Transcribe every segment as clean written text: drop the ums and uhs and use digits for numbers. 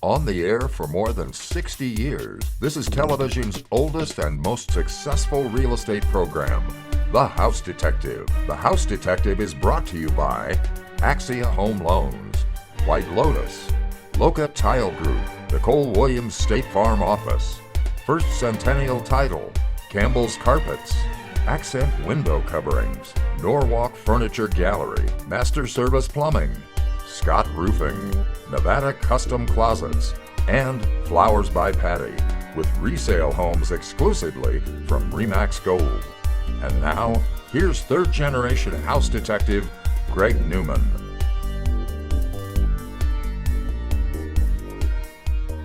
On the air for more than 60 years, this is television's oldest and most successful real estate program, The House Detective. The House Detective is brought to you by Axia Home Loans, White Lotus, Loca Tile Group, Nicole Williams State Farm Office, First Centennial Title, Campbell's Carpets, Accent Window Coverings, Norwalk Furniture Gallery, Master Service Plumbing, Scott Roofing, Nevada Custom Closets, and Flowers by Patty, with resale homes exclusively from RE/MAX Gold. And now, here's third-generation house detective Greg Newman.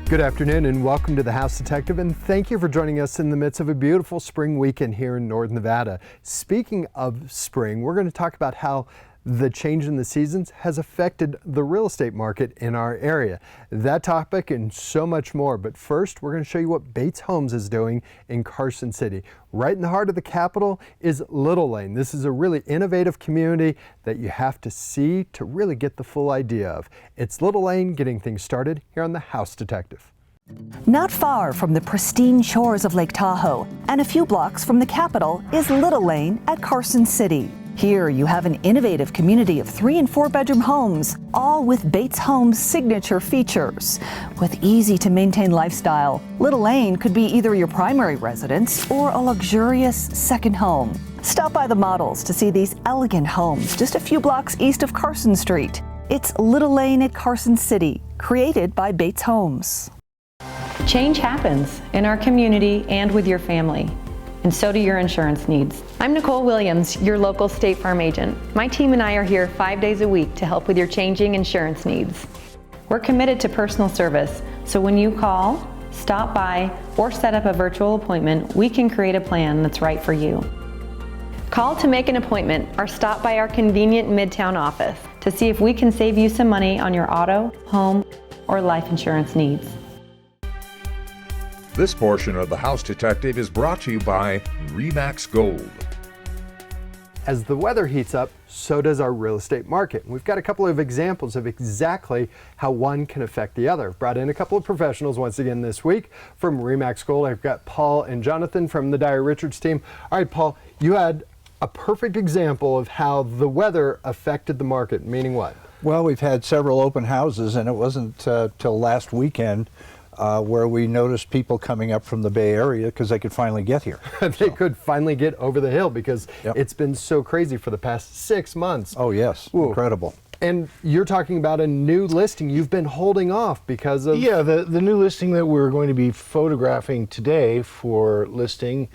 Good afternoon and welcome to The House Detective, and thank you for joining us in the midst of a beautiful spring weekend here in Northern Nevada. Speaking of spring, we're going to talk about how the change in the seasons has affected the real estate market in our area. That topic and so much more, but first we're going to show you what Bates Homes is doing in Carson City. Right in the heart of the capital is Little Lane. This is a really innovative community that you have to see to really get the full idea of. It's Little Lane getting things started here on The House Detective. Not far from the pristine shores of Lake Tahoe and a few blocks from the capital is Little Lane at Carson City. Here you have an innovative community of 3 and 4 bedroom homes, all with Bates Homes' signature features. With easy to maintain lifestyle, Little Lane could be either your primary residence or a luxurious second home. Stop by the models to see these elegant homes just a few blocks east of Carson Street. It's Little Lane at Carson City, created by Bates Homes. Change happens in our community and with your family, and so do your insurance needs. I'm Nicole Williams, your local State Farm agent. My team and I are here 5 days a week to help with your changing insurance needs. We're committed to personal service, so when you call, stop by, or set up a virtual appointment, we can create a plan that's right for you. Call to make an appointment or stop by our convenient Midtown office to see if we can save you some money on your auto, home, or life insurance needs. This portion of The House Detective is brought to you by RE/MAX Gold. As the weather heats up, so does our real estate market. We've got a couple of examples of exactly how one can affect the other. I've brought in a couple of professionals once again this week from RE/MAX Gold. I've got Paul and Jonathan from the Dyer Richards team. All right, Paul, you had a perfect example of how the weather affected the market, meaning what? Well, we've had several open houses, and it wasn't till last weekend where we noticed people coming up from the Bay Area because they could finally get here. They could finally get over the hill because it's been so crazy for the past 6 months. Oh yes, Ooh. Incredible. And you're talking about a new listing you've been holding off because of... Yeah, the new listing that we're going to be photographing today for listing.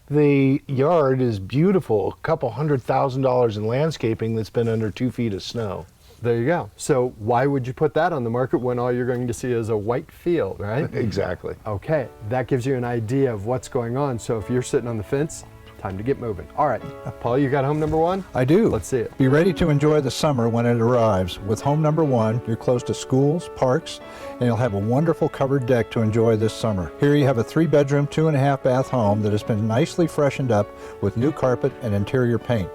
The yard is beautiful, a couple $100,000 in landscaping that's been under 2 feet of snow. There you go. So why would you put that on the market when all you're going to see is a white field, right? Exactly. Okay, that gives you an idea of what's going on. So if you're sitting on the fence, time to get moving. All right, Paul, you got home number 1? I do. Let's see it. Be ready to enjoy the summer when it arrives. With home number 1, you're close to schools, parks, and you'll have a wonderful covered deck to enjoy this summer. Here you have a 3-bedroom, 2.5 bath home that has been nicely freshened up with new carpet and interior paint.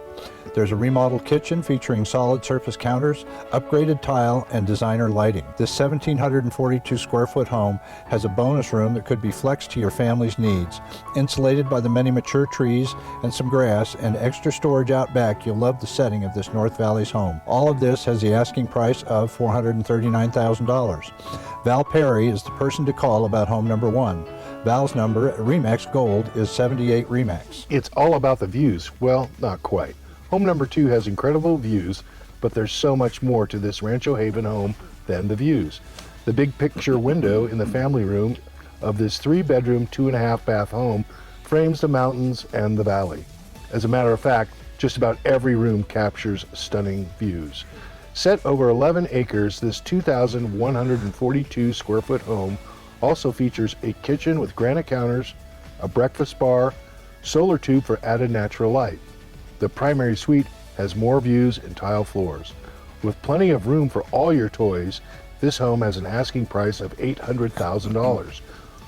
There's a remodeled kitchen featuring solid surface counters, upgraded tile, and designer lighting. This 1,742 square foot home has a bonus room that could be flexed to your family's needs. Insulated by the many mature trees and some grass and extra storage out back, you'll love the setting of this North Valley's home. All of this has the asking price of $439,000. Val Perry is the person to call about home number 1. Val's number at RE/MAX Gold is 78 RE/MAX. It's all about the views. Well, not quite. Home number 2 has incredible views, but there's so much more to this Rancho Haven home than the views. The big picture window in the family room of this 3-bedroom, 2.5 bath home frames the mountains and the valley. As a matter of fact, just about every room captures stunning views. Set over 11 acres, this 2,142 square foot home also features a kitchen with granite counters, a breakfast bar, solar tube for added natural light. The primary suite has more views and tile floors. With plenty of room for all your toys, this home has an asking price of $800,000.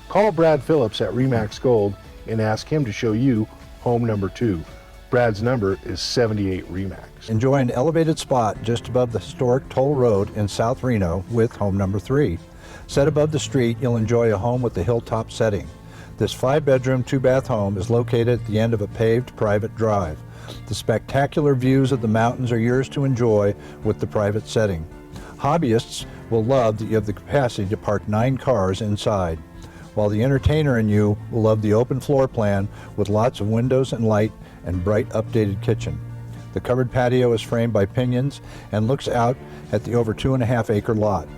Call Brad Phillips at RE/MAX Gold and ask him to show you home number 2. Brad's number is 78 RE/MAX. Enjoy an elevated spot just above the historic Toll Road in South Reno with home number 3. Set above the street, you'll enjoy a home with the hilltop setting. This 5-bedroom, 2-bath home is located at the end of a paved private drive. The spectacular views of the mountains are yours to enjoy with the private setting. Hobbyists will love that you have the capacity to park 9 cars inside, while the entertainer in you will love the open floor plan with lots of windows and light and bright updated kitchen. The covered patio is framed by pinions and looks out at the over 2.5-acre lot.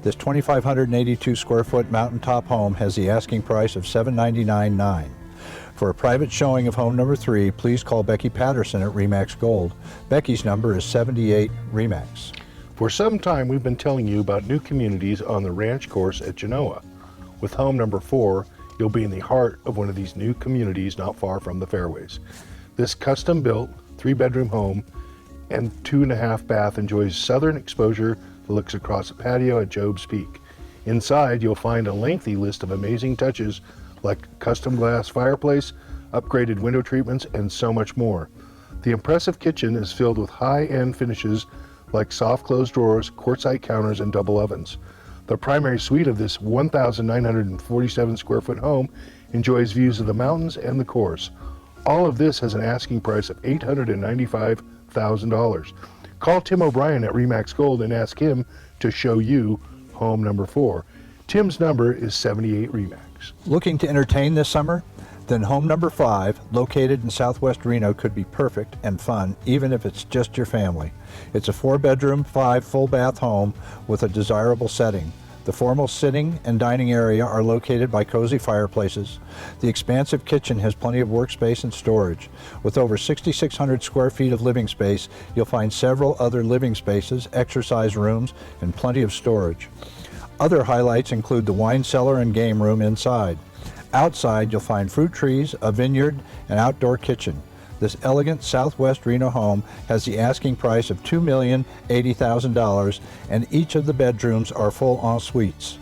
This 2,582 square foot mountaintop home has the asking price of $799,900. For a private showing of home number 3, please call Becky Patterson at RE/MAX Gold. Becky's number is 78 RE/MAX. For some time, we've been telling you about new communities on the ranch course at Genoa. With home number 4, you'll be in the heart of one of these new communities not far from the fairways. This custom-built 3-bedroom home and 2.5 bath enjoys southern exposure that looks across a patio at Job's Peak. Inside, you'll find a lengthy list of amazing touches like custom glass fireplace, upgraded window treatments, and so much more. The impressive kitchen is filled with high-end finishes like soft closed drawers, quartzite counters, and double ovens. The primary suite of this 1,947 square foot home enjoys views of the mountains and the course. All of this has an asking price of $895,000. Call Tim O'Brien at RE/MAX Gold and ask him to show you home number 4. Tim's number is 78 RE/MAX. Looking to entertain this summer? Then home number 5, located in southwest Reno, could be perfect and fun, even if it's just your family. It's a 4-bedroom, 5 full-bath home with a desirable setting. The formal sitting and dining area are located by cozy fireplaces. The expansive kitchen has plenty of workspace and storage. With over 6,600 square feet of living space, you'll find several other living spaces, exercise rooms, and plenty of storage. Other highlights include the wine cellar and game room inside. Outside, you'll find fruit trees, a vineyard, and outdoor kitchen. This elegant southwest Reno home has the asking price of $2,080,000, and each of the bedrooms are full en suites.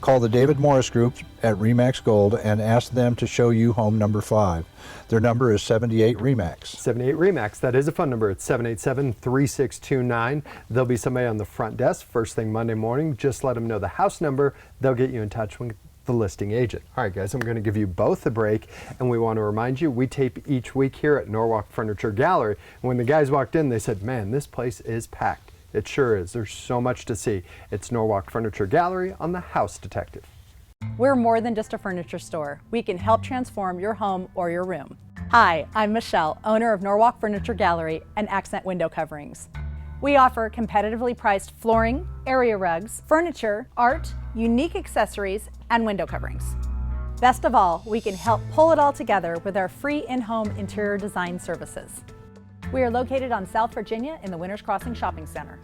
Call the David Morris Group at RE/MAX Gold and ask them to show you home number 5. Their number is 78 RE/MAX. 78 RE/MAX. That is a phone number. It's 787-3629. There'll be somebody on the front desk first thing Monday morning. Just let them know the house number. They'll get you in touch with the listing agent. All right, guys, I'm going to give you both a break, and we want to remind you we tape each week here at Norwalk Furniture Gallery. And when the guys walked in, they said, man, this place is packed. It sure is. There's so much to see. It's Norwalk Furniture Gallery on the House Detective. We're more than just a furniture store. We can help transform your home or your room. Hi, I'm Michelle, owner of Norwalk Furniture Gallery and Accent Window Coverings. We offer competitively priced flooring, area rugs, furniture, art, unique accessories, and window coverings. Best of all, we can help pull it all together with our free in-home interior design services. We are located on South Virginia in the Winters Crossing Shopping Center.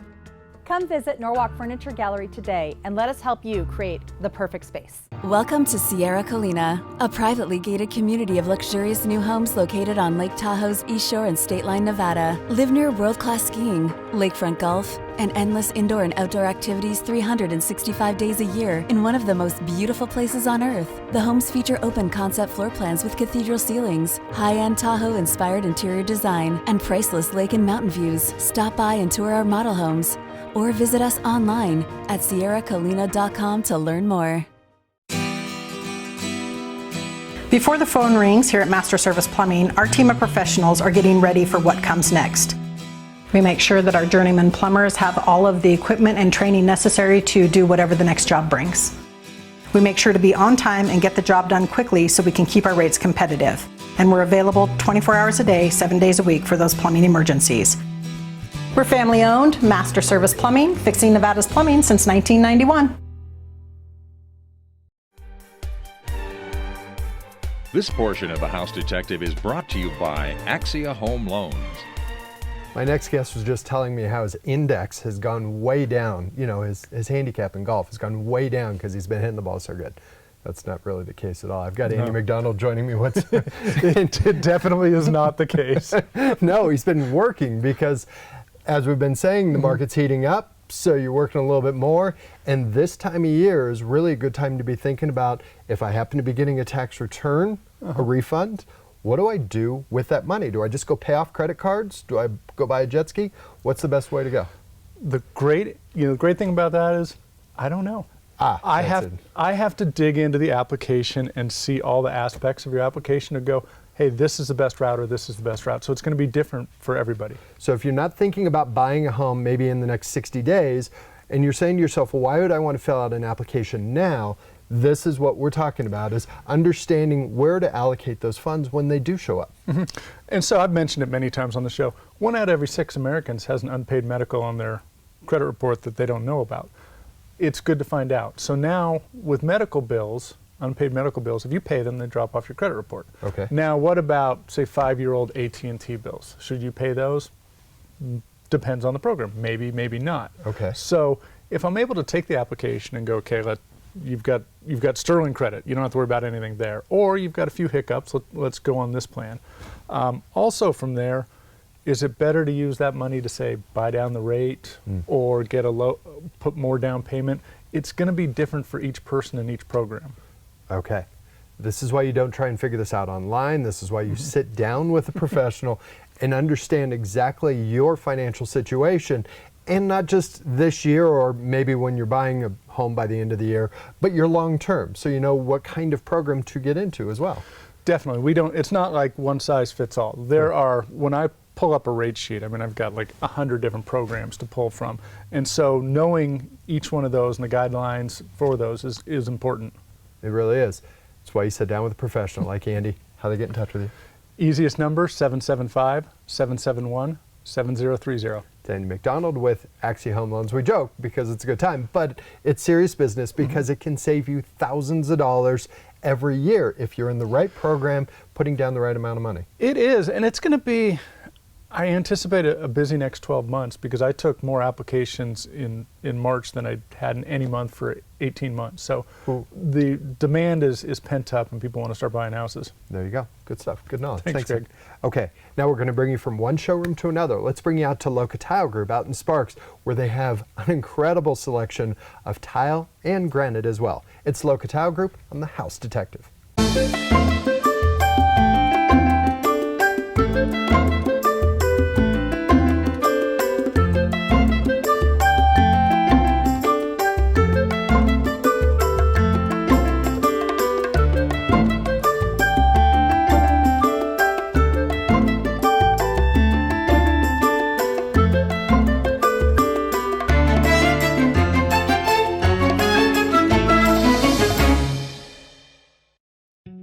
Come visit Norwalk Furniture Gallery today and let us help you create the perfect space. Welcome to Sierra Colina, a privately gated community of luxurious new homes located on Lake Tahoe's East Shore and State Line, Nevada. Live near world-class skiing, lakefront golf, and endless indoor and outdoor activities 365 days a year in one of the most beautiful places on earth. The homes feature open concept floor plans with cathedral ceilings, high-end Tahoe-inspired interior design, and priceless lake and mountain views. Stop by and tour our model homes, or visit us online at sierracolina.com to learn more. Before the phone rings here at Master Service Plumbing, our team of professionals are getting ready for what comes next. We make sure that our journeyman plumbers have all of the equipment and training necessary to do whatever the next job brings. We make sure to be on time and get the job done quickly so we can keep our rates competitive. And we're available 24 hours a day, 7 days a week for those plumbing emergencies. We're family owned, Master Service Plumbing, fixing Nevada's plumbing since 1991. This portion of The House Detective is brought to you by Axia Home Loans. My next guest was just telling me how his index has gone way down. You know, his handicap in golf has gone way down because he's been hitting the ball so good. That's not really the case at all. I've got Andy McDonald joining me. It definitely is not the case. No, he's been working because, as we've been saying, the market's heating up, so you're working a little bit more. And this time of year is really a good time to be thinking about, if I happen to be getting a tax return, a refund, what do I do with that money? Do I just go pay off credit cards? Do I go buy a jet ski? What's the best way to go? The great thing about that is, I don't know. I have to dig into the application and see all the aspects of your application to go, hey, this is the best route or this is the best route. So it's going to be different for everybody. So if you're not thinking about buying a home maybe in the next 60 days, and you're saying to yourself, well, why would I want to fill out an application now? This is what we're talking about, is understanding where to allocate those funds when they do show up. Mm-hmm. And so I've mentioned it many times on the show. 1 out of every 6 Americans has an unpaid medical on their credit report that they don't know about. It's good to find out. So now with medical bills, unpaid medical bills, if you pay them, they drop off your credit report. Okay. Now what about, say, 5-year-old AT&T bills? Should you pay those? Depends on the program. Maybe, maybe not. Okay. So if I'm able to take the application and go, okay, you've got sterling credit. You don't have to worry about anything there. Or you've got a few hiccups. Let's go on this plan. Also from there, is it better to use that money to say buy down the rate or put more down payment? It's going to be different for each person in each program. Okay. This is why you don't try and figure this out online. This is why you sit down with a professional and understand exactly your financial situation, and not just this year or maybe when you're buying a home by the end of the year, but your long term, so you know what kind of program to get into as well. Definitely. It's not like one size fits all. There are, when I pull up a rate sheet, I mean, I've got like 100 different programs to pull from. And so knowing each one of those and the guidelines for those is important. It really is. That's why you sit down with a professional like Andy. How they get in touch with you? Easiest number, 775-771-7030. It's Andy McDonald with Axia Home Loans. We joke because it's a good time, but it's serious business because it can save you thousands of dollars every year if you're in the right program, putting down the right amount of money. It is, and it's going to be, I anticipate a busy next 12 months because I took more applications in March than I had in any month for 18 months. So the demand is pent up and people want to start buying houses. There you go. Good stuff. Good knowledge. Thanks, Greg. Okay, now we're going to bring you from one showroom to another. Let's bring you out to Loca Tile Group out in Sparks, where they have an incredible selection of tile and granite as well. It's Loca Tile Group. I'm the House Detective.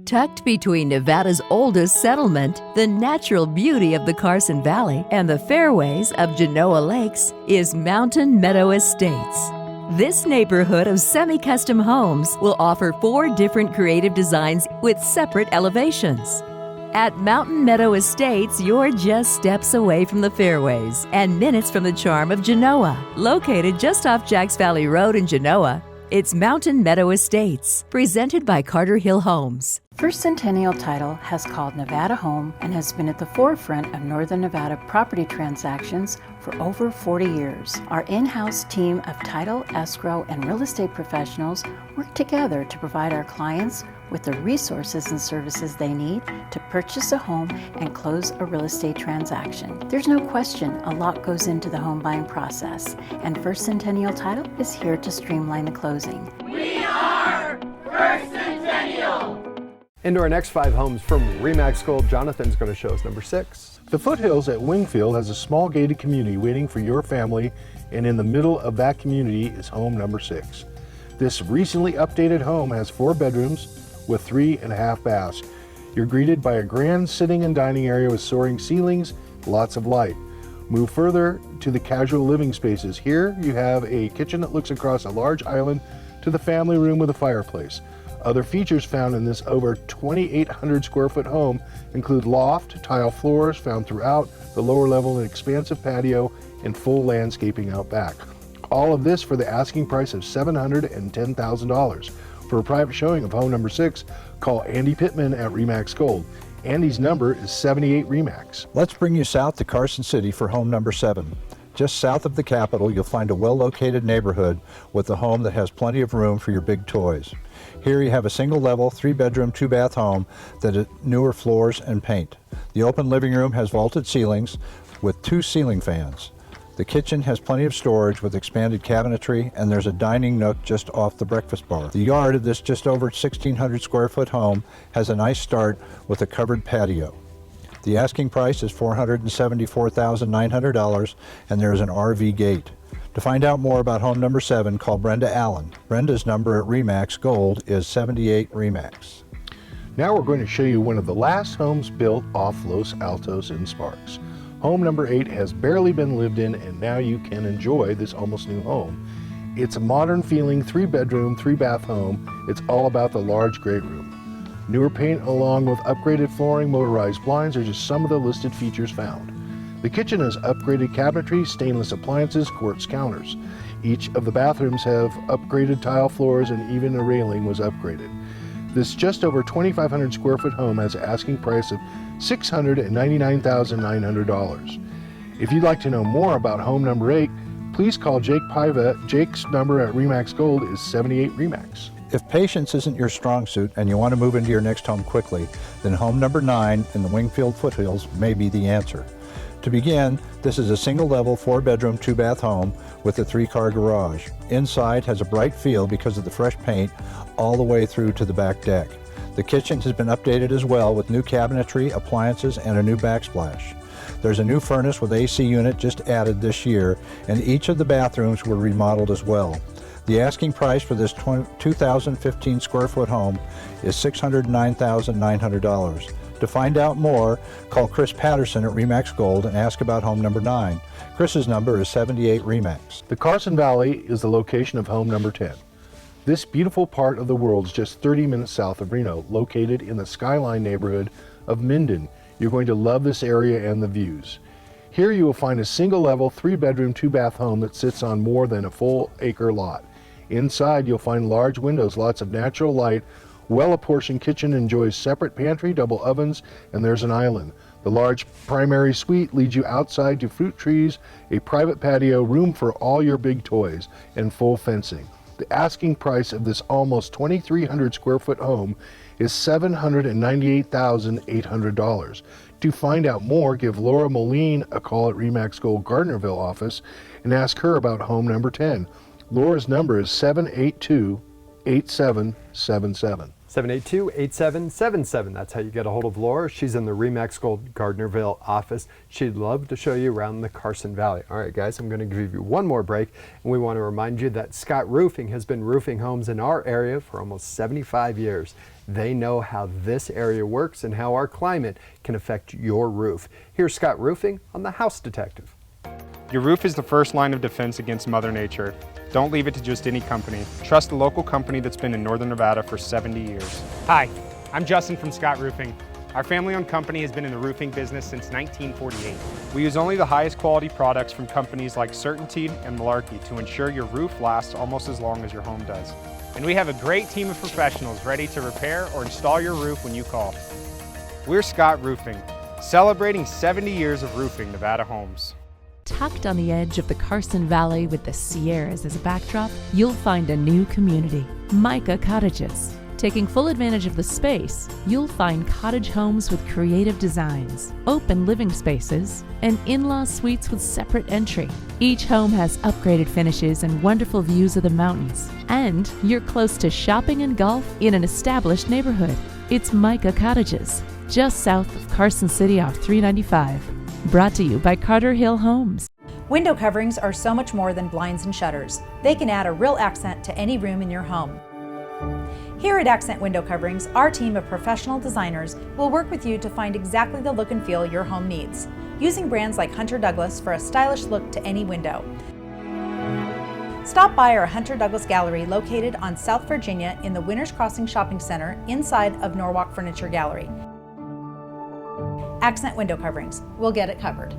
Tucked between Nevada's oldest settlement, the natural beauty of the Carson Valley, and the fairways of Genoa Lakes is Mountain Meadow Estates. This neighborhood of semi-custom homes will offer 4 different creative designs with separate elevations. At Mountain Meadow Estates, you're just steps away from the fairways and minutes from the charm of Genoa. Located just off Jacks Valley Road in Genoa, it's Mountain Meadow Estates, presented by Carter Hill Homes. First Centennial Title has called Nevada home and has been at the forefront of Northern Nevada property transactions for over 40 years. Our in-house team of title, escrow, and real estate professionals work together to provide our clients with the resources and services they need to purchase a home and close a real estate transaction. There's no question a lot goes into the home buying process, and First Centennial Title is here to streamline the closing. We are First Centennial! Into our next 5 homes from Remax Gold, Jonathan's going to show us number 6. The Foothills at Wingfield has a small gated community waiting for your family, and in the middle of that community is home number 6. This recently updated home has 4 bedrooms with 3.5 baths. You're greeted by a grand sitting and dining area with soaring ceilings, lots of light. Move further to the casual living spaces. Here you have a kitchen that looks across a large island to the family room with a fireplace. Other features found in this over 2,800 square foot home include loft, tile floors found throughout the lower level, an expansive patio, and full landscaping out back. All of this for the asking price of $710,000. For a private showing of home number 6, call Andy Pittman at Remax Gold. Andy's number is 78 Remax. Let's bring you south to Carson City for home number 7. Just south of the Capitol, you'll find a well-located neighborhood with a home that has plenty of room for your big toys. Here you have a single-level, 3-bedroom, 2-bath home that has newer floors and paint. The open living room has vaulted ceilings with 2 ceiling fans. The kitchen has plenty of storage with expanded cabinetry, and there's a dining nook just off the breakfast bar. The yard of this just over 1,600 square foot home has a nice start with a covered patio. The asking price is $474,900, and there is an RV gate. To find out more about home number 7, call Brenda Allen. Brenda's number at RE/MAX Gold is 78 RE/MAX. Now we're going to show you one of the last homes built off Los Altos in Sparks. Home number 8 has barely been lived in, and now you can enjoy this almost new home. It's a modern feeling 3-bedroom, 3-bath home. It's all about the large great room. Newer paint along with upgraded flooring, motorized blinds are just some of the listed features found. The kitchen has upgraded cabinetry, stainless appliances, quartz counters. Each of the bathrooms have upgraded tile floors, and even a railing was upgraded. This just over 2,500 square foot home has an asking price of $699,900. If you'd like to know more about home number 8, please call Jake Piva. Jake's number at RE/MAX Gold is 78 RE/MAX. If patience isn't your strong suit and you want to move into your next home quickly, then home number 9 in the Wingfield Foothills may be the answer. To begin, this is a single-level 4-bedroom, 2-bath home with a 3-car garage. Inside has a bright feel because of the fresh paint all the way through to the back deck. The kitchen has been updated as well with new cabinetry, appliances, and a new backsplash. There's a new furnace with AC unit just added this year, and each of the bathrooms were remodeled as well. The asking price for this 2015 square foot home is $609,900. To find out more, call Chris Patterson at RE/MAX Gold and ask about home number 9. Chris's number is 78 RE/MAX. The Carson Valley is the location of home number 10. This beautiful part of the world is just 30 minutes south of Reno, located in the Skyline neighborhood of Minden. You're going to love this area and the views. Here you will find a single-level 3-bedroom, 2-bath home that sits on more than a full-acre lot. Inside you'll find large windows, lots of natural light, well-apportioned kitchen enjoys separate pantry, double ovens, and there's an island. The large primary suite leads you outside to fruit trees, a private patio, room for all your big toys, and full fencing. The asking price of this almost 2,300 square foot home is $798,800. To find out more, give Laura Moline a call at RE/MAX Gold Gardnerville office and ask her about home number 10. Laura's number is 782-8777. 782-8777. That's how you get a hold of Laura. She's in the RE/MAX Gold Gardnerville office. She'd love to show you around the Carson Valley. All right, guys, I'm going to give you one more break, and we want to remind you that Scott Roofing has been roofing homes in our area for almost 75 years. They know how this area works and how our climate can affect your roof. Here's Scott Roofing on The House Detective. Your roof is the first line of defense against Mother Nature. Don't leave it to just any company. Trust a local company that's been in Northern Nevada for 70 years. Hi, I'm Justin from Scott Roofing. Our family-owned company has been in the roofing business since 1948. We use only the highest quality products from companies like Certainty and Malarkey to ensure your roof lasts almost as long as your home does. And we have a great team of professionals ready to repair or install your roof when you call. We're Scott Roofing, celebrating 70 years of roofing Nevada homes. Tucked on the edge of the Carson Valley with the Sierras as a backdrop, you'll find a new community, Micah Cottages. Taking full advantage of the space, you'll find cottage homes with creative designs, open living spaces, and in-law suites with separate entry. Each home has upgraded finishes and wonderful views of the mountains. And you're close to shopping and golf in an established neighborhood. It's Micah Cottages, just south of Carson City off 395. Brought to you by Carter Hill Homes. Window coverings are so much more than blinds and shutters. They can add a real accent to any room in your home. Here at Accent Window Coverings, our team of professional designers will work with you to find exactly the look and feel your home needs, using brands like Hunter Douglas for a stylish look to any window. Stop by our Hunter Douglas Gallery located on South Virginia in the Winners Crossing Shopping Center inside of Norwalk Furniture Gallery. Accent Window Coverings. We'll get it covered.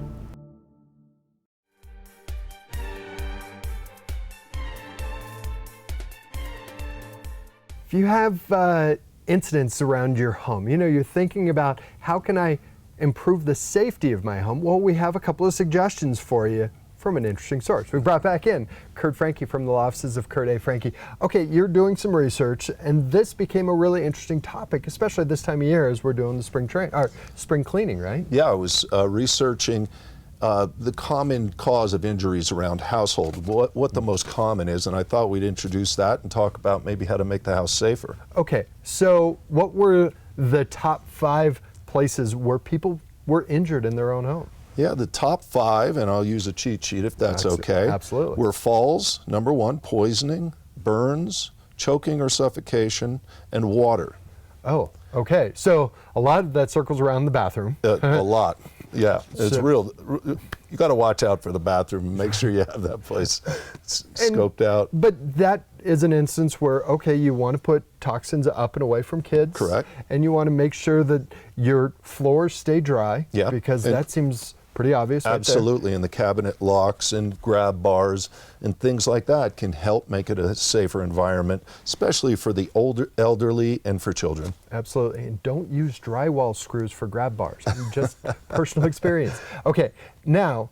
If you have incidents around your home, you're thinking about how can I improve the safety of my home? Well, we have a couple of suggestions for you from an interesting source. We brought back in Kurt Franke from the law offices of Kurt A. Franke. Okay, you're doing some research, and this became a really interesting topic, especially this time of year as we're doing the spring cleaning, right? Yeah, I was researching the common cause of injuries around household, what the most common is, and I thought we'd introduce that and talk about maybe how to make the house safer. Okay, so what were the top 5 places where people were injured in their own home? Yeah, the top 5, and I'll use a cheat sheet if that's okay. Absolutely. Were falls, number 1, poisoning, burns, choking or suffocation, and water. Oh, okay. So a lot of that circles around the bathroom. A lot. Yeah, it's real. You got to watch out for the bathroom and make sure you have that place scoped out. But that is an instance where, okay, you want to put toxins up and away from kids. Correct. And you want to make sure that your floors stay dry. Yeah. Because that seems pretty obvious. Absolutely, and the cabinet locks and grab bars and things like that can help make it a safer environment, especially for the older, elderly, and for children. Absolutely, and don't use drywall screws for grab bars. Just personal experience. Okay, now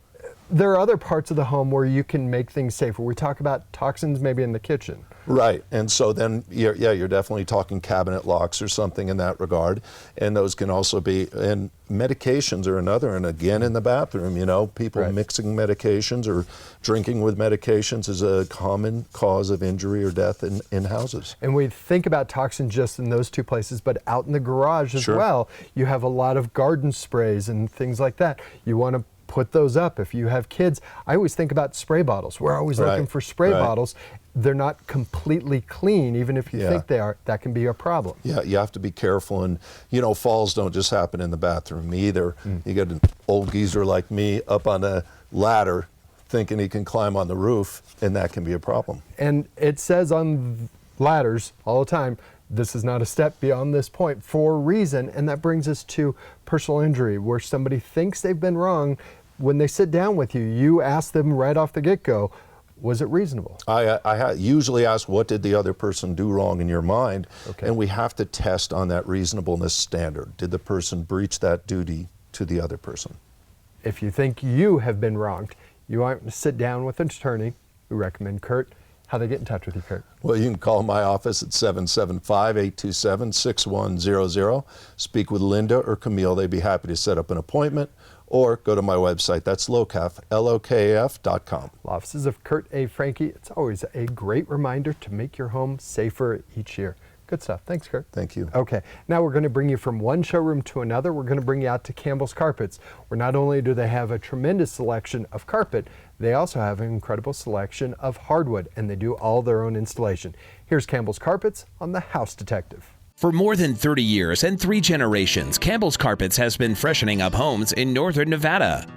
there are other parts of the home where you can make things safer. We talk about toxins maybe in the kitchen. Right, and so then, you're definitely talking cabinet locks or something in that regard, and those can also be, and medications are another, and again in the bathroom, people mixing medications or drinking with medications is a common cause of injury or death in houses. And we think about toxins just in those 2 places, but out in the garage as well, you have a lot of garden sprays and things like that. You want to put those up if you have kids. I always think about spray bottles. We're always looking for spray bottles. They're not completely clean, even if you think they are. That can be a problem. Yeah, you have to be careful, and falls don't just happen in the bathroom either. You get an old geezer like me up on a ladder thinking he can climb on the roof, and that can be a problem. And it says on ladders all the time, this is not a step beyond this point for a reason, and that brings us to personal injury, where somebody thinks they've been wrong. When they sit down with you, you ask them right off the get-go, was it reasonable? I usually ask, what did the other person do wrong in your mind? Okay. And we have to test on that reasonableness standard. Did the person breach that duty to the other person? If you think you have been wronged, you want to sit down with an attorney. We recommend Kurt. How do they get in touch with you, Kurt? Well, you can call my office at 775-827-6100. Speak with Linda or Camille. They'd be happy to set up an appointment. Or go to my website. That's LOKAF, LOKAF.com. Offices of Kurt A. Franke. It's always a great reminder to make your home safer each year. Good stuff. Thanks, Kurt. Thank you. Okay, now we're going to bring you from one showroom to another. We're going to bring you out to Campbell's Carpets, where not only do they have a tremendous selection of carpet, they also have an incredible selection of hardwood, and they do all their own installation. Here's Campbell's Carpets on The House Detective. For more than 30 years and 3 generations, Campbell's Carpets has been freshening up homes in northern Nevada.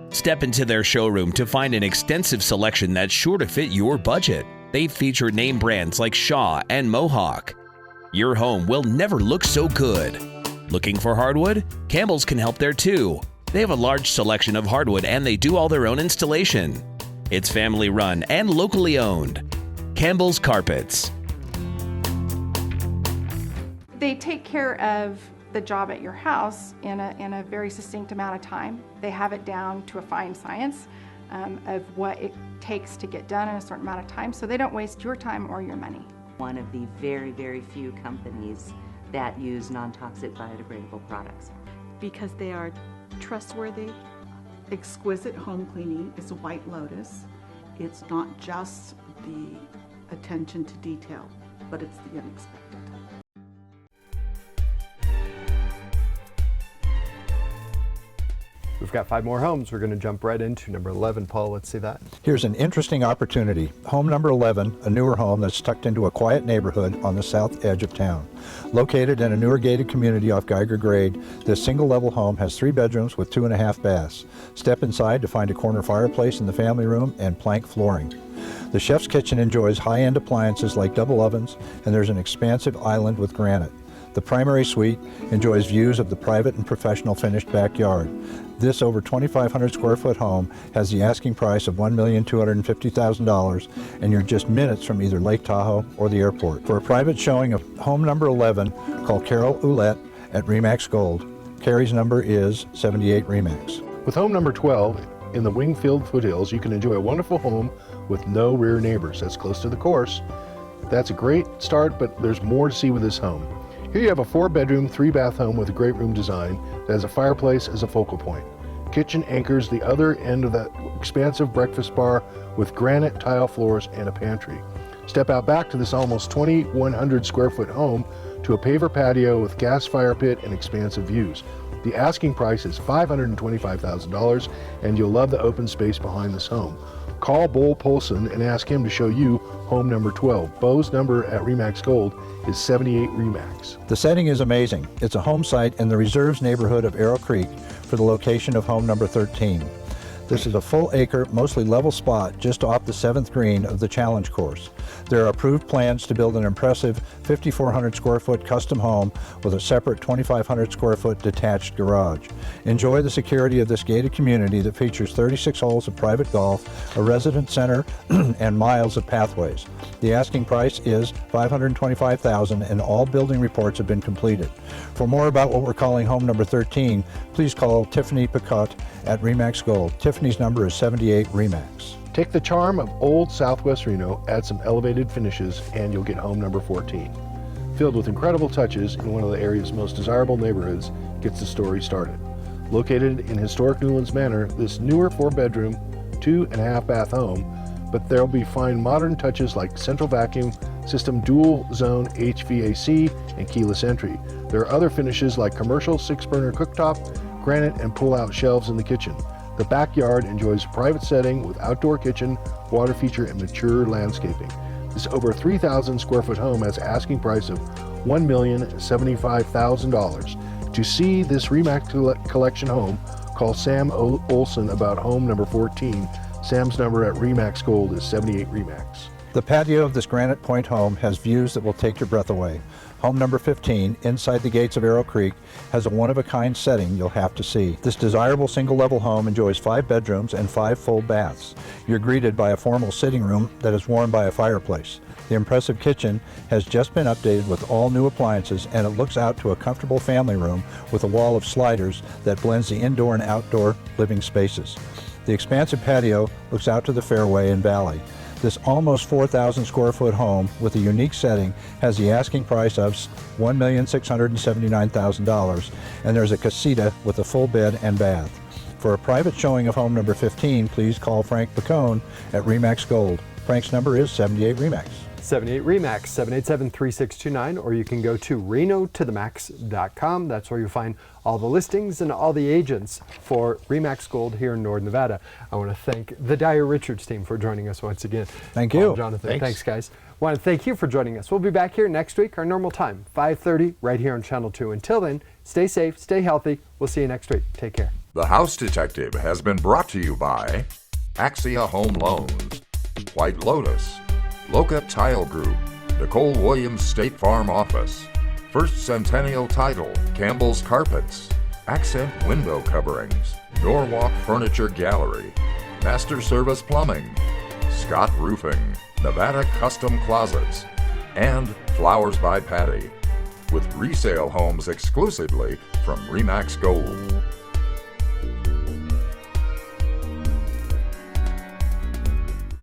Step into their showroom to find an extensive selection that's sure to fit your budget. They feature name brands like Shaw and Mohawk. Your home will never look so good. Looking for hardwood? Campbell's can help there too. They have a large selection of hardwood and they do all their own installation. It's family run and locally owned. Campbell's Carpets. They take care of the job at your house in a very succinct amount of time. They have it down to a fine science of what it takes to get done in a certain amount of time, so they don't waste your time or your money. One of the very, very few companies that use non-toxic biodegradable products. Because they are trustworthy, exquisite home cleaning. It's a White Lotus. It's not just the attention to detail, but it's the unexpected. We've got 5 more homes. We're going to jump right into number 11. Paul, let's see that. Here's an interesting opportunity. Home number 11, a newer home that's tucked into a quiet neighborhood on the south edge of town. Located in a newer gated community off Geiger Grade, this single-level home has 3 bedrooms with 2.5 baths. Step inside to find a corner fireplace in the family room and plank flooring. The chef's kitchen enjoys high-end appliances like double ovens, and there's an expansive island with granite. The primary suite enjoys views of the private and professional finished backyard. This over 2,500 square foot home has the asking price of $1,250,000, and you're just minutes from either Lake Tahoe or the airport. For a private showing of home number 11, call Carol Ouellette at Remax Gold. Carrie's number is 78 Remax. With home number 12, in the Wingfield foothills, you can enjoy a wonderful home with no rear neighbors. That's close to the course. That's a great start, but there's more to see with this home. Here you have a 4-bedroom, 3-bath home with a great room design that has a fireplace as a focal point. kitchen anchors the other end of that expansive breakfast bar with granite tile floors and a pantry. Step out back to this almost 2,100 square foot home to a paver patio with gas fire pit and expansive views. The asking price is $525,000, and you'll love the open space behind this home. Call Bo Polson and ask him to show you home number 12. Bo's number at RE/MAX Gold is 78 RE/MAX. The setting is amazing. It's a home site in the Reserves neighborhood of Arrow Creek for the location of home number 13. This is a full acre, mostly level spot just off the 7th green of the challenge course. There are approved plans to build an impressive 5,400 square foot custom home with a separate 2,500 square foot detached garage. Enjoy the security of this gated community that features 36 holes of private golf, a resident center, and miles of pathways. The asking price is $525,000 and all building reports have been completed. For more about what we're calling home number 13, please call Tiffany Picot at RE/MAX Gold. Tiffany's number is 78 RE/MAX. Take the charm of old Southwest Reno, add some elevated finishes, and you'll get home number 14. Filled with incredible touches in one of the area's most desirable neighborhoods, gets the story started. Located in historic Newlands Manor, this newer 4-bedroom, 2.5 bath home, but there'll be fine modern touches like central vacuum system, dual zone HVAC, and keyless entry. There are other finishes like commercial 6-burner cooktop, granite, and pull-out shelves in the kitchen. The backyard enjoys a private setting with outdoor kitchen, water feature, and mature landscaping. This over 3,000 square foot home has an asking price of $1,075,000. To see this RE/MAX collection home, call Sam Olson about home number 14. Sam's number at RE/MAX Gold is 78 RE/MAX. The patio of this Granite Point home has views that will take your breath away. Home number 15, inside the gates of Arrow Creek, has a one-of-a-kind setting you'll have to see. This desirable single-level home enjoys 5 bedrooms and 5 full baths. You're greeted by a formal sitting room that is warmed by a fireplace. The impressive kitchen has just been updated with all new appliances, and it looks out to a comfortable family room with a wall of sliders that blends the indoor and outdoor living spaces. The expansive patio looks out to the fairway and valley. This almost 4,000 square foot home with a unique setting has the asking price of $1,679,000, and there's a casita with a full bed and bath. For a private showing of home number 15, please call Frank Pacone at RE/MAX Gold. Frank's number is 78 RE/MAX. 78 RE/MAX, 787-3629, or you can go to renotothemax.com. That's where you'll find all the listings and all the agents for RE/MAX Gold here in Northern Nevada. I want to thank the Dyer Richards team for joining us once again. Thank you. Jonathan, thanks guys. Want to thank you for joining us. We'll be back here next week, our normal time, 5:30, right here on Channel 2. Until then, stay safe, stay healthy. We'll see you next week. Take care. The House Detective has been brought to you by Axia Home Loans, White Lotus, Loca Tile Group, Nicole Williams State Farm Office, First Centennial Title, Campbell's Carpets, Accent Window Coverings, Norwalk Furniture Gallery, Master Service Plumbing, Scott Roofing, Nevada Custom Closets, and Flowers by Patty, with resale homes exclusively from RE/MAX Gold.